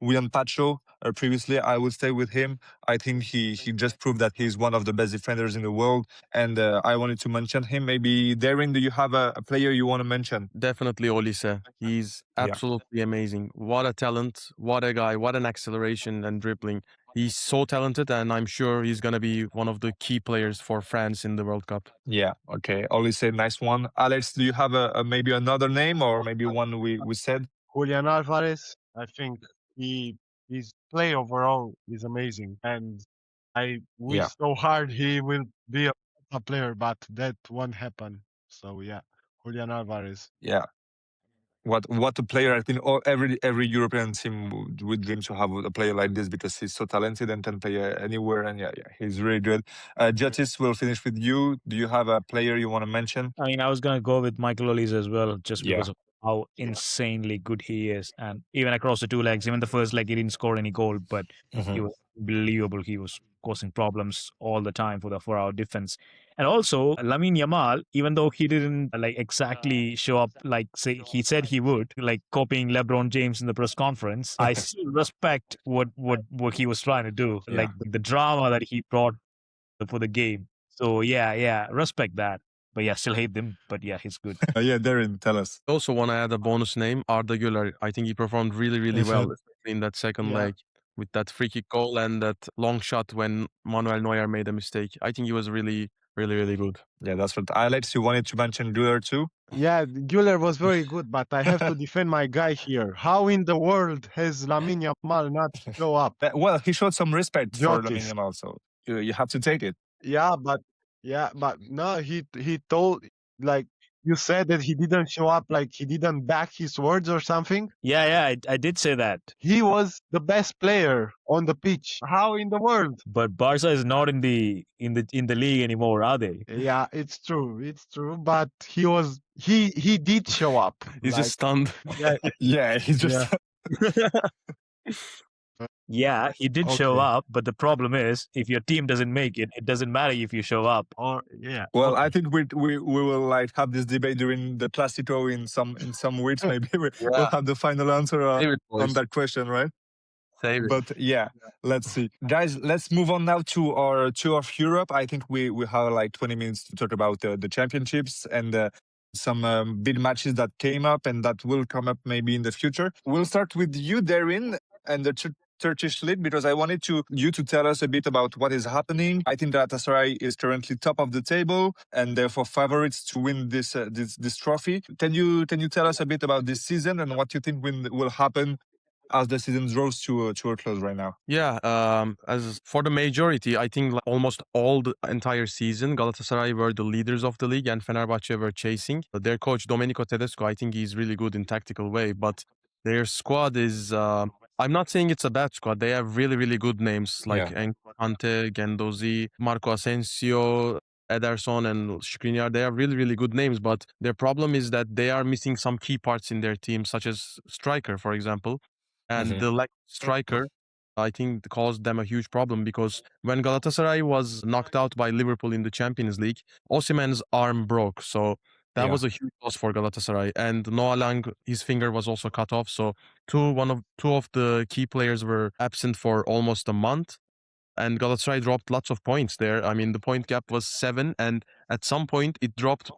William Pacho previously. I would stay with him. I think he just proved that he's one of the best defenders in the world, and I wanted to mention him. Maybe Darren, do you have a player you want to mention? Definitely Olise. He's Yeah. absolutely amazing. What a talent, what a guy, what an acceleration and dribbling. He's so talented, and I'm sure he's going to be one of the key players for France in the World Cup. Yeah. Okay. Always say nice one. Alex, do you have a maybe another name or maybe one we said? Julian Alvarez, I think his play overall is amazing, and I wish Yeah. so hard he will be a player, but that won't happen. So yeah, Julian Alvarez. Yeah. What a player! I think every European team would dream to have a player like this because he's so talented and can play anywhere. And yeah, he's really good. Jatis, we'll finish with you. Do you have a player you want to mention? I mean, I was going to go with Michael Olise as well, just Yeah. because of how insanely good he is. And even across the two legs, even the first leg, he didn't score any goal, but he was unbelievable. He was causing problems all the time for our defense. And also, Lamine Yamal, even though he didn't like exactly show up like say he said he would, like copying LeBron James in the press conference, I still respect what he was trying to do, Yeah. like the drama that he brought for the game. So yeah, respect that. But yeah, still hate them. But yeah, he's good. Yeah, Darren, tell us. Also want to add a bonus name, Arda Güler. I think he performed really well in that second Yeah. leg with that free kick goal and that long shot when Manuel Neuer made a mistake. I think he was really good. Yeah, that's what Alex. You wanted to mention Güler too. Yeah, Güler was very good, but I have to defend my guy here. How in the world has Lamine Yamal not show up? Well, he showed some respect for Jotis. Lamine Yamal, so you have to take it. Yeah, but no, he told like you said that he didn't show up, like he didn't back his words or something. Yeah, I did say that. He was the best player on the pitch. How in the world? But Barca is not in the league anymore, are they? Yeah, it's true. But he did show up. He's Like, just stunned. yeah, Yeah, he just Yeah, he did show okay. up, but the problem is, if your team doesn't make it, it doesn't matter if you show up. Or yeah. Well, I Okay. think we will like have this debate during the Clasico in some weeks. Maybe we'll Yeah, have the final answer save it, on boys. that question, right? Save it. But yeah, let's see, guys. Let's move on now to our tour of Europe. I think we have like 20 minutes to talk about the championships and some big matches that came up and that will come up maybe in the future. We'll start with you, Darin, and the Turkish League, because I wanted you to tell us a bit about what is happening. I think that Galatasaray is currently top of the table and therefore favorites to win this trophy. Can you tell us a bit about this season and what you think will happen as the season draws to a close right now? Yeah, as for the majority, I think like almost all the entire season, Galatasaray were the leaders of the league and Fenerbahce were chasing. Their coach, Domenico Tedesco, I think he's really good in tactical way, but their squad is, I'm not saying it's a bad squad. They have really, really good names like Yeah. Ante, Gendozi, Marco Asensio, Ederson and Skriniar. They are really, really good names, but their problem is that they are missing some key parts in their team, such as striker, for example. And the lack of striker, I think, caused them a huge problem because when Galatasaray was knocked out by Liverpool in the Champions League, Osimhen's arm broke. So that Yeah. was a huge loss for Galatasaray. And Noah Lang, his finger was also cut off. So two of the key players were absent for almost a month. And Galatasaray dropped lots of points there. I mean, the point gap was 7, and at some point it dropped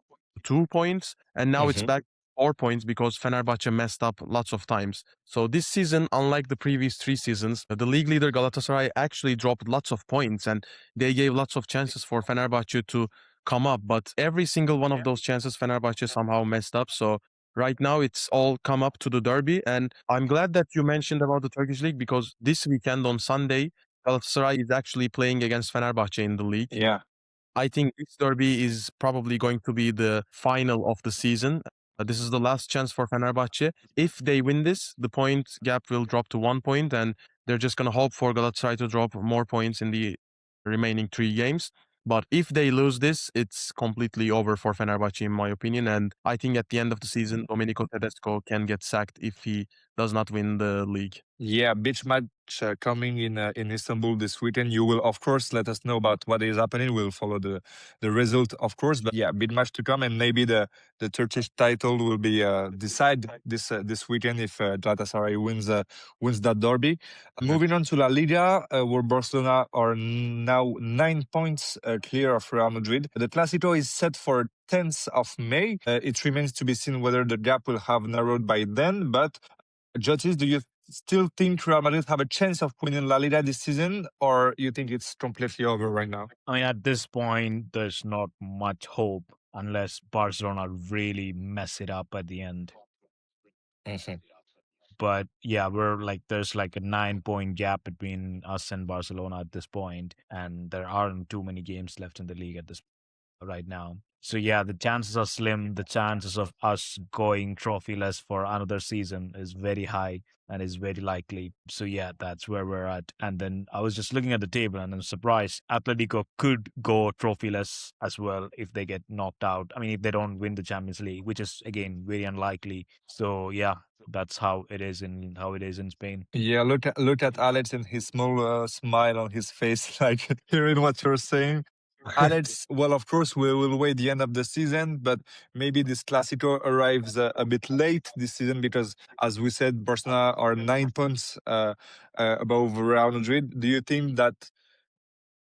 2 points, and now it's back 4 points because Fenerbahce messed up lots of times. So this season, unlike the previous 3 seasons, the league leader Galatasaray actually dropped lots of points, and they gave lots of chances for Fenerbahce to come up. But every single one of those chances, Fenerbahce somehow messed up. So right now, it's all come up to the derby, and I'm glad that you mentioned about the Turkish League because this weekend on Sunday, Galatasaray is actually playing against Fenerbahce in the league. Yeah. I think this derby is probably going to be the final of the season. This is the last chance for Fenerbahce. If they win this, the point gap will drop to 1 point, and they're just going to hope for Galatasaray to drop more points in the remaining 3 games. But if they lose this, it's completely over for Fenerbahce, in my opinion. And I think at the end of the season, Domenico Tedesco can get sacked if he does not win the league. Yeah, beach match coming in Istanbul this weekend. You will of course let us know about what is happening. We'll follow the result, of course. But yeah, big match to come, and maybe the Turkish title will be decide this weekend if Galatasaray wins that derby. Moving on to La Liga, where Barcelona are now 9 points clear of Real Madrid. The Clásico is set for 10th of May. It remains to be seen whether the gap will have narrowed by then, but Judges, do you still think Real Madrid have a chance of winning La Liga this season, or you think it's completely over right now? I mean, at this point, there's not much hope unless Barcelona really mess it up at the end. But yeah, there's like a 9-point gap between us and Barcelona at this point, and there aren't too many games left in the league at this right now. So yeah, the chances are slim. The chances of us going trophyless for another season is very high and is very likely. So yeah, that's where we're at. And then I was just looking at the table and I'm surprised Atletico could go trophyless as well if they get knocked out. I mean, if they don't win the Champions League, which is again very unlikely. So yeah, that's how it is in Spain. Yeah, look at Alex and his small smile on his face, like hearing what you're saying. Alex, well, of course, we will wait the end of the season, but maybe this Clásico arrives a bit late this season because, as we said, Barcelona are 9 points above Real Madrid. Do you think that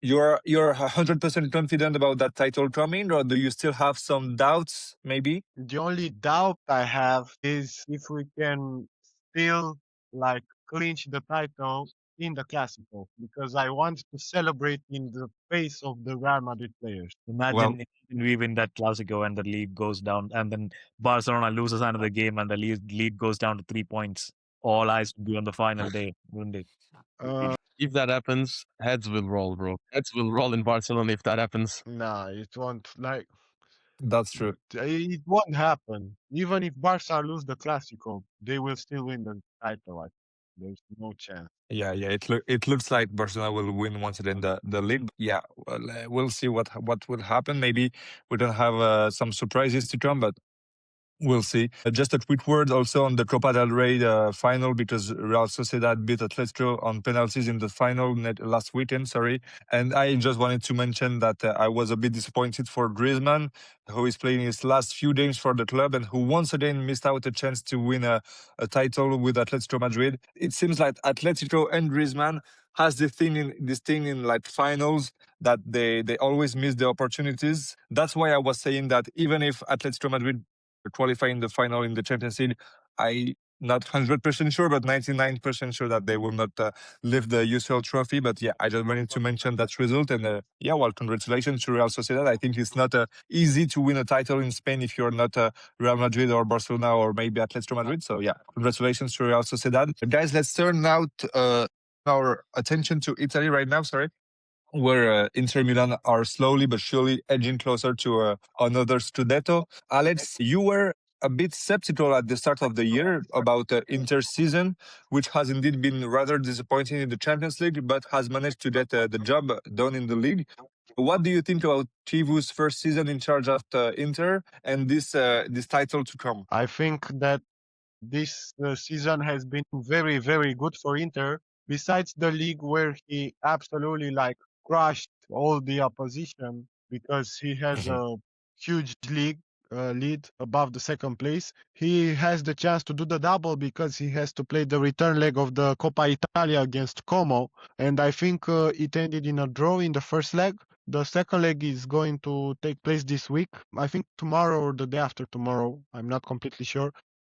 you're 100% confident about that title coming, or do you still have some doubts, maybe? The only doubt I have is if we can still like clinch the title in the Clasico, because I want to celebrate in the face of the Real Madrid players. Imagine we win that Clasico and the lead goes down, and then Barcelona loses another game and the lead goes down to 3 points. All eyes will be on the final day, wouldn't they? If that happens, heads will roll, bro. Heads will roll in Barcelona if that happens. Nah, it won't. Like, That's true. It won't happen. Even if Barca lose the Clasico, they will still win the title. There's no chance. Yeah, yeah. It looks like Barcelona will win once again the league. Yeah, well, we'll see what will happen. Maybe we don't have some surprises to come, but we'll see. Just a quick word also on the Copa del Rey final, because Real Sociedad beat Atletico on penalties in the final last weekend. Sorry, and I just wanted to mention that I was a bit disappointed for Griezmann, who is playing his last few games for the club and who once again missed out a chance to win a title with Atletico Madrid. It seems like Atletico and Griezmann has this thing in like finals that they always miss the opportunities. That's why I was saying that even if Atletico Madrid qualify in the final in the Champions League, I not 100% sure, but 99% sure that they will not lift the UCL trophy. But yeah, I just wanted to mention that result. And yeah, well, congratulations to Real Sociedad. I think it's not easy to win a title in Spain if you're not Real Madrid or Barcelona or maybe Atletico Madrid. So yeah, congratulations to Real Sociedad. Guys, let's turn now our attention to Italy right now. Sorry, where Inter Milan are slowly but surely edging closer to another Scudetto. Alex, you were a bit skeptical at the start of the year about Inter's season, which has indeed been rather disappointing in the Champions League, but has managed to get the job done in the league. What do you think about Chivu's first season in charge of Inter and this title to come? I think that this season has been very, very good for Inter. Besides the league where he absolutely like crushed all the opposition because he has Mhm. a huge league lead above the second place. He has the chance to do the double because he has to play the return leg of the Coppa Italia against Como, and I think it ended in a draw in the first leg. The second leg is going to take place this week. I think tomorrow or the day after tomorrow. I'm not completely sure,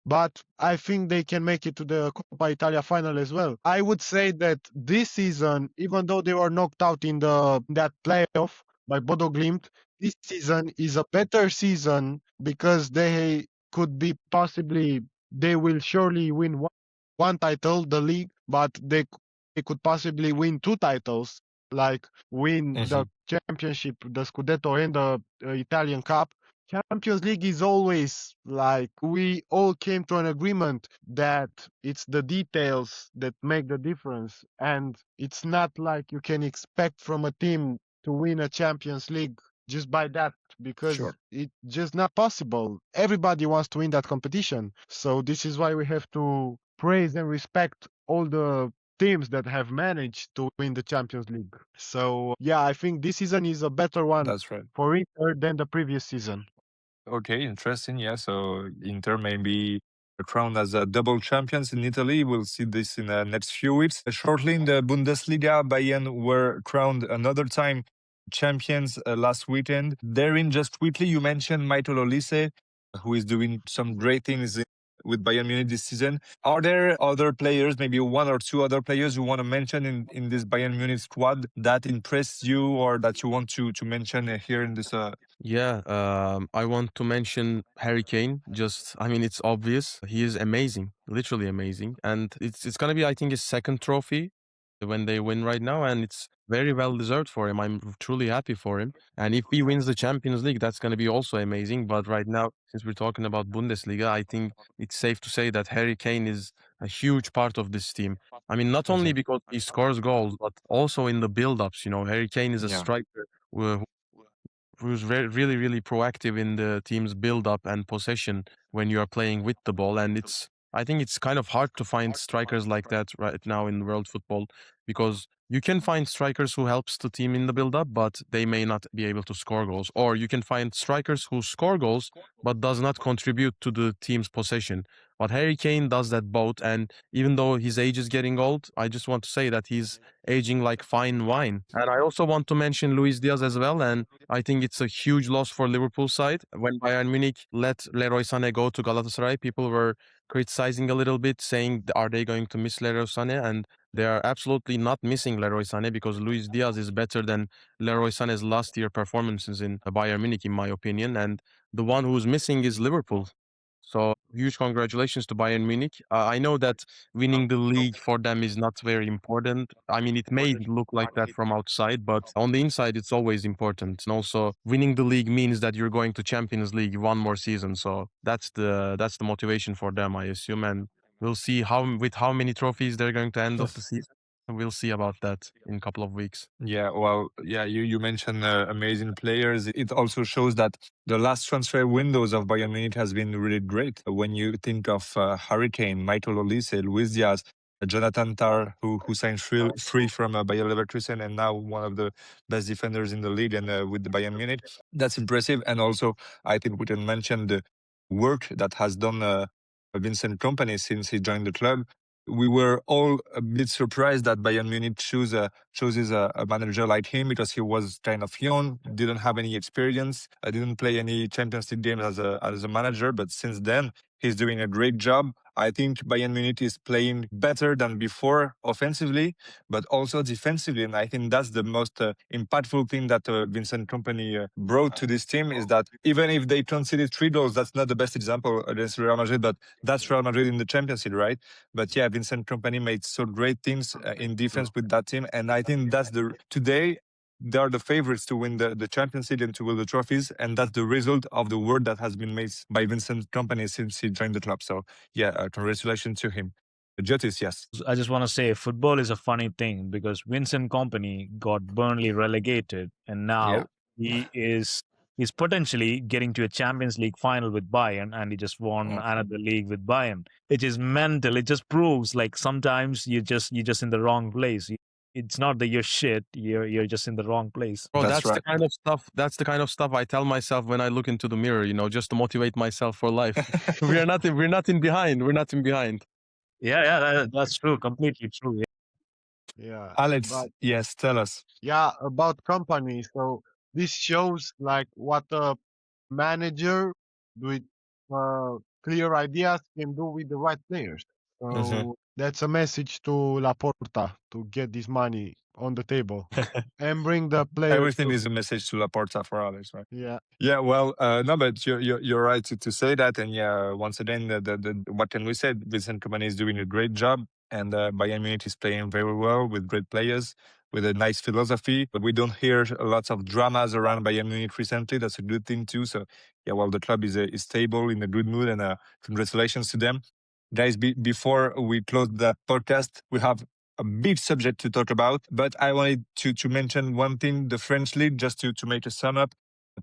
but I think they can make it to the Coppa Italia final as well. I would say that this season, even though they were knocked out in that playoff by Bodo Glimt, this season is a better season because they could be possibly, they will surely win one title, the league, but they could possibly win two titles, like win the Mhm. championship, the Scudetto, and the Italian Cup. Champions League is always like we all came to an agreement that it's the details that make the difference. And it's not like you can expect from a team to win a Champions League just by that because Sure. it's just not possible. Everybody wants to win that competition. So this is why we have to praise and respect all the teams that have managed to win the Champions League. So yeah, I think this season is a better one That's right. for Inter than the previous season. Okay, interesting. Yeah, so Inter may be crowned as a double champions in Italy. We'll see this in the next few weeks. Shortly in the Bundesliga, Bayern were crowned another time champions last weekend. Therein, just quickly, you mentioned Michael Olise, who is doing some great things with Bayern Munich this season. Are there other players, maybe one or two other players you want to mention in this Bayern Munich squad that impressed you or that you want to mention here in this Yeah, I want to mention Harry Kane. Just, I mean, it's obvious. He is amazing, literally amazing. And it's gonna be, I think, his second trophy when they win right now, and it's very well deserved for him. I'm truly happy for him. And if he wins the Champions League, that's gonna be also amazing. But right now, since we're talking about Bundesliga, I think it's safe to say that Harry Kane is a huge part of this team. I mean, not only Mhm. because he scores goals, but also in the build-ups. You know, Harry Kane is a Yeah. striker who's really, really proactive in the team's build up and possession when you are playing with the ball. And I think it's kind of hard to find strikers like that right now in world football because you can find strikers who helps the team in the build up, but they may not be able to score goals. Or you can find strikers who score goals, but does not contribute to the team's possession. But Harry Kane does that both. And even though his age is getting old, I just want to say that he's aging like fine wine. And I also want to mention Luis Diaz as well. And I think it's a huge loss for Liverpool side. When Bayern Munich let Leroy Sané go to Galatasaray, people were criticizing a little bit, saying, are they going to miss Leroy Sané? And they are absolutely not missing Leroy Sané because Luis Diaz is better than Leroy Sané's last year performances in Bayern Munich, in my opinion. And the one who's missing is Liverpool. So huge congratulations to Bayern Munich. I know that winning the league for them is not very important. I mean, it may look like that from outside, but on the inside, it's always important. And also, winning the league means that you're going to Champions League one more season. So that's the motivation for them, I assume. And we'll see how many trophies they're going to end of the season. We'll see about that in a couple of weeks. Yeah, well, yeah, you mentioned amazing players. It also shows that the last transfer windows of Bayern Munich has been really great. When you think of Harry Kane, Michael Olise, Luis Diaz, Jonathan Tah, who signed free from Bayer Leverkusen and now one of the best defenders in the league and with the Bayern Munich, that's impressive. And also, I think we can mention the work that has done Vincent Kompany since he joined the club. We were all a bit surprised that Bayern Munich chooses a manager like him because he was kind of young, didn't have any experience, didn't play any Champions League games as a manager. But since then, he's doing a great job. I think Bayern Munich is playing better than before offensively, but also defensively. And I think that's the most impactful thing that Vincent Kompany brought to this team is that even if they conceded 3 goals, that's not the best example against Real Madrid, but that's Real Madrid in the Champions League, right? But yeah, Vincent Kompany made so great things in defense with that team. And I think that's today, they are the favorites to win the Champions League and to win the trophies. And that's the result of the work that has been made by Vincent Kompany since he joined the club. So yeah, congratulations to him. Jotis, yes. I just want to say football is a funny thing because Vincent Company got Burnley relegated and now he's potentially getting to a Champions League final with Bayern and he just won another league with Bayern. It is mental. It just proves like sometimes you're just in the wrong place. It's not that you're shit, you're just in the wrong place. Bro, That's that's the kind of stuff. That's the kind of stuff I tell myself when I look into the mirror. Just to motivate myself for life. We're not in behind. We're not in behind. Yeah, that's true. Completely true. Yeah. Alex, But yes, tell us. yeah, about company. So this shows like what a manager with clear ideas can do with the right players. So that's a message to Laporta to get this money on the table and bring the players. Everything is a message to Laporta for Alex, right? Yeah. Yeah, well, no, but you're right to say that, and yeah, once again, what can we say? Vincent Kompany is doing a great job, and Bayern Munich is playing very well with great players, with a nice philosophy. But we don't hear lots of dramas around Bayern Munich recently. That's a good thing too. So yeah, well, the club is stable, in a good mood, and congratulations to them, guys. Before we close the podcast, we have a big subject to talk about, but I wanted to mention one thing: the French league, just to make a sum up.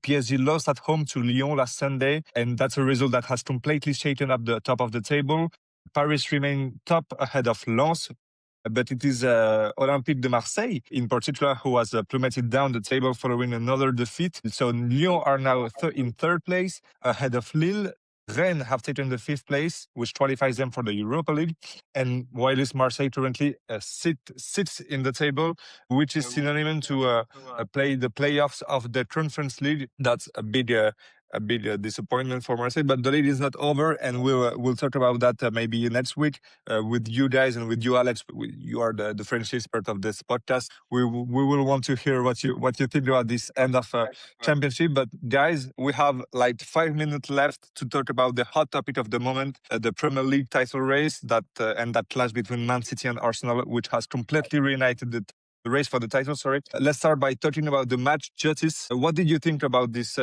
PSG lost at home to Lyon last Sunday, and that's a result that has completely shaken up the top of the table. Paris remain top ahead of Lens, but it is Olympique de Marseille, in particular, who has plummeted down the table following another defeat. So Lyon are now in third place, ahead of Lille. Rennes have taken the fifth place, which qualifies them for the Europa League. And while Marseille currently sits in the table, which is synonymous to play the playoffs of the Conference League. That's a big disappointment for Marseille, but the league is not over, and we'll talk about that maybe next week with you guys and with you, Alex. You are the French expert of this podcast. We will want to hear what you think about this end of championship. But guys, we have like 5 minutes left to talk about the hot topic of the moment, the Premier League title race and that clash between Man City and Arsenal, which has completely reunited the race for the title. Sorry. Let's start by talking about the match. Justice, what did you think about this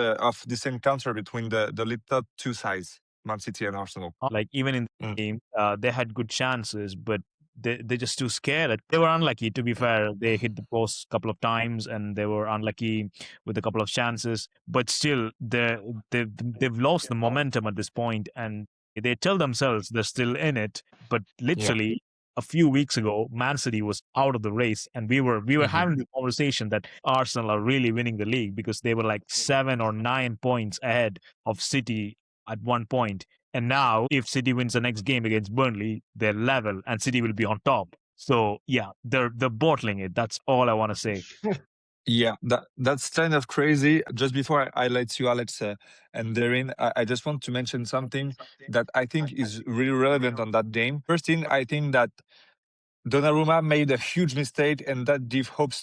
encounter between the top two sides, Man City and Arsenal? Like even in the game, they had good chances, but they're just too scared. They were unlucky. To be fair, they hit the post a couple of times, and they were unlucky with a couple of chances. But still, they've lost the momentum at this point, and they tell themselves they're still in it. But literally, a few weeks ago, Man City was out of the race, and we were having the conversation that Arsenal are really winning the league because they were like 7 or 9 points ahead of City at one point. And now, if City wins the next game against Burnley, they're level, and City will be on top. So yeah, they're bottling it. That's all I want to say. Yeah, that's kind of crazy. Just before I let you, Alex, and Darren, I just want to mention something that I think is really relevant on that game. First thing, I think that Donnarumma made a huge mistake, and that gave hope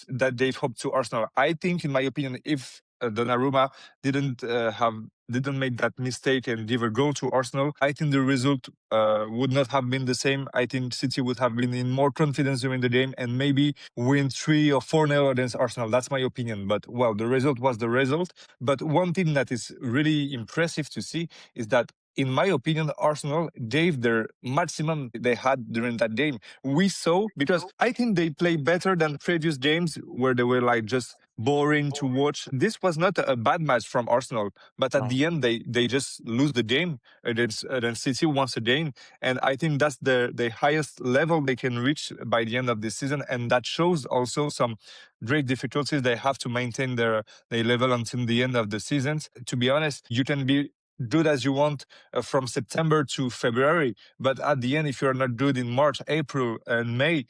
to Arsenal. I think, in my opinion, if Donnarumma didn't make that mistake and give a goal to Arsenal, I think the result would not have been the same. I think City would have been in more confidence during the game and maybe win 3 or 4-0 against Arsenal. That's my opinion. But well, the result was the result. But one thing that is really impressive to see is that, in my opinion, Arsenal gave their maximum they had during that game. We saw, because I think they play better than previous games where they were like just boring to watch. This was not a bad match from Arsenal, but at No. the end they just lose the game against City once again. And I think that's the highest level they can reach by the end of this season, and that shows also some great difficulties they have to maintain their level until the end of the season. To be honest, you can be good as you want from September to February, but at the end, if you're not good in March, April, and May,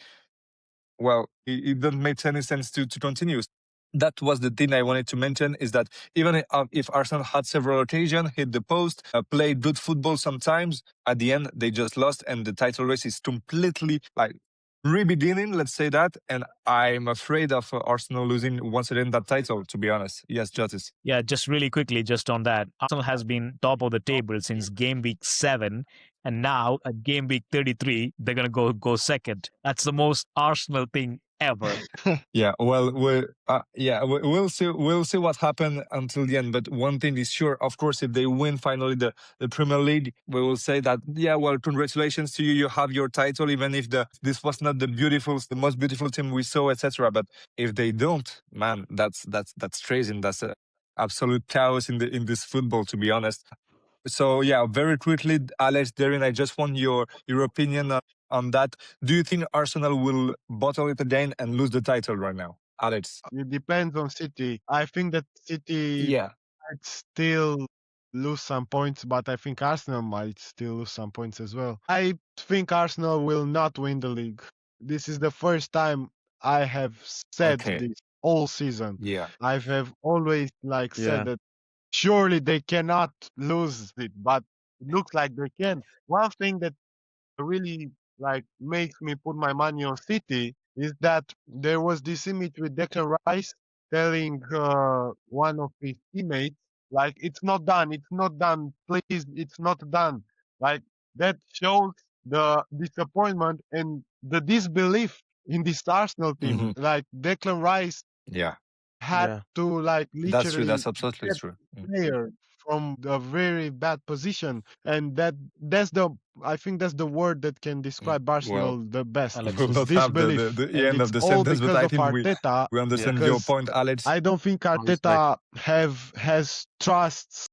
well, it doesn't make any sense to continue. That was the thing I wanted to mention, is that even if Arsenal had several occasions, hit the post, played good football sometimes, at the end, they just lost, and the title race is completely like re-beginning, let's say that. And I'm afraid of Arsenal losing once again that title, to be honest. Yes, Justice. Yeah, just really quickly, just on that. Arsenal has been top of the table since game week 7, and now at game week 33, they're gonna go second. That's the most Arsenal thing ever. Yeah, well, we'll see. We'll see what happened until the end. But one thing is sure, of course, if they win finally the Premier League, we will say that, yeah, well, congratulations to you. You have your title, even if this was not the most beautiful team we saw, etc. But if they don't, man, that's crazy. That's a absolute chaos in this football, to be honest. So yeah, very quickly, Alex, Darren, I just want your opinion on that. Do you think Arsenal will bottle it again and lose the title right now, Alex? It depends on City. I think that City Yeah. might still lose some points, but I think Arsenal might still lose some points as well. I think Arsenal will not win the league. This is the first time I have said Okay. this all season. Yeah. I have always Yeah. said that surely they cannot lose it, but it looks like they can. One thing that really makes me put my money on City is that there was this image with Declan Rice telling one of his teammates, like, it's not done, please, it's not done. Like, that shows the disappointment and the disbelief in this Arsenal team. Like, Declan Rice Yeah. had Yeah. to That's true. literally That's absolutely get true. player from a very bad position, and I think that's the word that can describe Well, Arsenal the best. Alex, we'll It's not have disbelief, the and end of it's the all sentence, but because I of think Arteta. we understand your Because point, Alex. I don't think Arteta has trust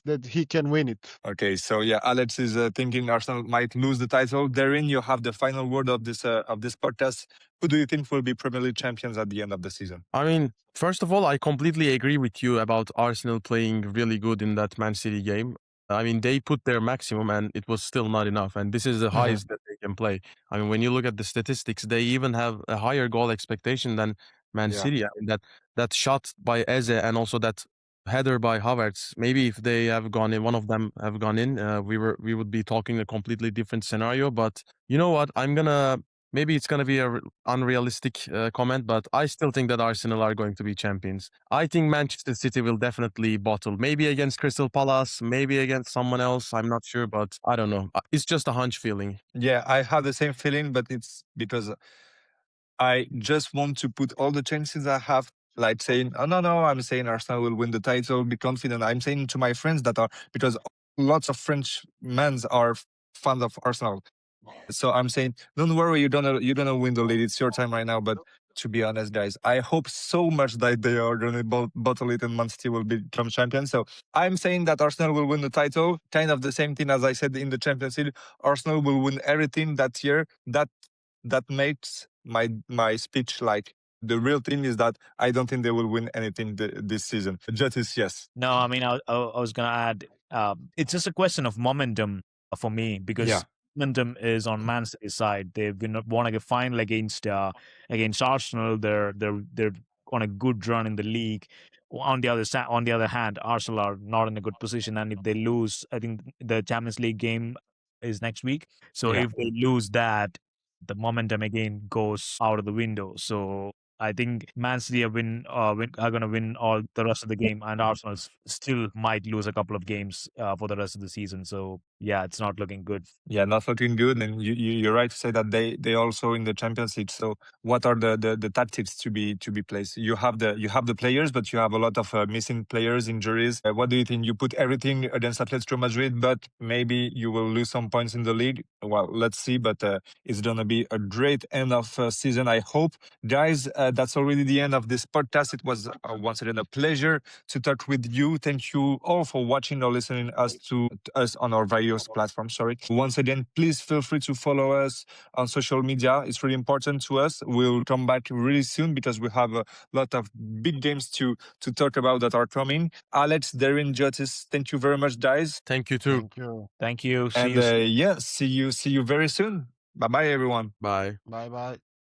that he can win it. Okay, so yeah, Alex is thinking Arsenal might lose the title. Darren, you have the final word of this podcast. Who do you think will be Premier League champions at the end of the season? I mean, first of all, I completely agree with you about Arsenal playing really good in that Man City game. I mean, they put their maximum and it was still not enough. And this is the highest that they can play. I mean, when you look at the statistics, they even have a higher goal expectation than Man Yeah. City. I mean, that shot by Eze and also that header by Havertz. Maybe if they have gone in, one of them have gone in, we would be talking a completely different scenario. But you know what? Maybe it's going to be a unrealistic comment, but I still think that Arsenal are going to be champions. I think Manchester City will definitely bottle. Maybe against Crystal Palace, maybe against someone else. I'm not sure, but I don't know. It's just a hunch feeling. Yeah, I have the same feeling, but it's because I just want to put all the chances I have, like saying, oh, no, I'm saying Arsenal will win the title, be confident. I'm saying to my friends that are, because lots of French men are fans of Arsenal. So I'm saying, don't worry, you're gonna win the league. It's your time right now. But to be honest, guys, I hope so much that they are gonna bottle it and Man City will become champion. So I'm saying that Arsenal will win the title. Kind of the same thing as I said in the Champions League. Arsenal will win everything that year. That makes my speech like the real thing is that I don't think they will win anything this season. Justice, yes. No, I mean, I was going to add, it's just a question of momentum for me, because Yeah. momentum is on Man City's side. They've been won a final against Arsenal. They're on a good run in the league. On the other hand, Arsenal are not in a good position, and if they lose, I think the Champions League game is next week. So Yeah. if they lose that, the momentum again goes out of the window. So I think Man City are going to win all the rest of the game, and Arsenal still might lose a couple of games for the rest of the season. So yeah, it's not looking good. Yeah, not looking good. And you're right to say that they also in the Champions League. So what are the tactics to be placed? You have the players, but you have a lot of missing players, injuries. What do you think? You put everything against Atletico Madrid, but maybe you will lose some points in the league. Well, let's see. But it's gonna be a great end of season, I hope. Guys, that's already the end of this podcast. It was once again a pleasure to talk with you. Thank you all for watching or listening to us on our various platforms. Sorry. Once again, please feel free to follow us on social media. It's really important to us. We'll come back really soon because we have a lot of big games to talk about that are coming. Alex, Darren, Jotis, thank you very much, guys. Thank you too. Thank you. Thank you. See And you soon. yeah, see you very soon. Bye bye, everyone. Bye. Bye bye.